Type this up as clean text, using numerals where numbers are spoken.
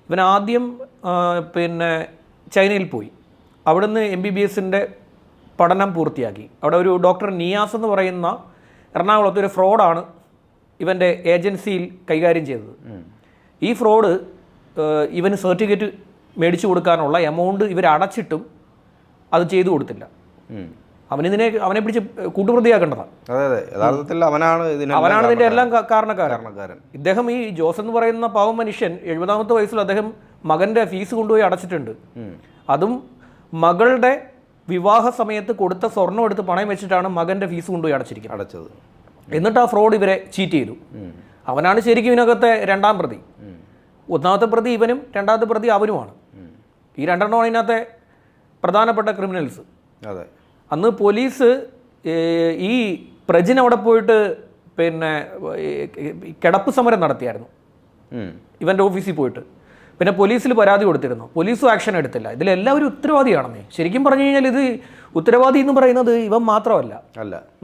ഇവൻ ആദ്യം പിന്നെ ചൈനയിൽ പോയി. അവിടുന്ന് MBBSൻ്റെ പഠനം പൂർത്തിയാക്കി. അവിടെ ഒരു ഡോക്ടർ നിയാസ് എന്ന് പറയുന്ന എറണാകുളത്ത് ഒരു ഫ്രോഡാണ് ഇവൻ്റെ ഏജൻസിയിൽ കൈകാര്യം ചെയ്തത്. ഈ ഫ്രോഡ് ഇവന് സർട്ടിഫിക്കറ്റ് മേടിച്ചു കൊടുക്കാനുള്ള എമൗണ്ട് ഇവരടച്ചിട്ടും അത് ചെയ്തു കൊടുത്തില്ല. അവനെ പിടിച്ച് കൂട്ടുപ്രതിയാക്കേണ്ടതാണ്. അവനാണ് ഇതിൻ്റെ എല്ലാം കാരണക്കാരൻ. ഇദ്ദേഹം ഈ ജോസ് എന്ന് പറയുന്ന പാവം മനുഷ്യൻ 70-ാമത്തെ വയസ്സിൽ അദ്ദേഹം മകൻ്റെ ഫീസ് കൊണ്ടുപോയി അടച്ചിട്ടുണ്ട്. അതും മകളുടെ വിവാഹ സമയത്ത് കൊടുത്ത സ്വർണ്ണം എടുത്ത് പണയം വെച്ചിട്ടാണ് മകൻ്റെ ഫീസ് കൊണ്ടുപോയി അടച്ചത്. എന്നിട്ട് ആ ഫ്രോഡ് ഇവരെ ചീറ്റ് ചെയ്തു. അവനാണ് ശരിക്കും ഇതിനകത്തെ രണ്ടാം പ്രതി. ഒന്നാമത്തെ പ്രതി ഇവനും രണ്ടാമത്തെ പ്രതി അവനുമാണ്. ഈ രണ്ടെണ്ണമാണ് ഇതിനകത്തെ പ്രധാനപ്പെട്ട ക്രിമിനൽസ്. അന്ന് പോലീസ് ഈ പ്രജിൻ അവിടെ പോയിട്ട് പിന്നെ കിടപ്പ് സമരം നടത്തിയായിരുന്നു ഇവൻ്റെ ഓഫീസിൽ പോയിട്ട്. പിന്നെ പോലീസിൽ പരാതി കൊടുത്തിരുന്നു. പോലീസും ആക്ഷൻ എടുത്തില്ല. ഇതിലെല്ലാവരും ഉത്തരവാദിയാണെന്നേ. ശരിക്കും പറഞ്ഞു കഴിഞ്ഞാൽ ഇത് ഉത്തരവാദി എന്ന് പറയുന്നത് ഇവൻ മാത്രമല്ല.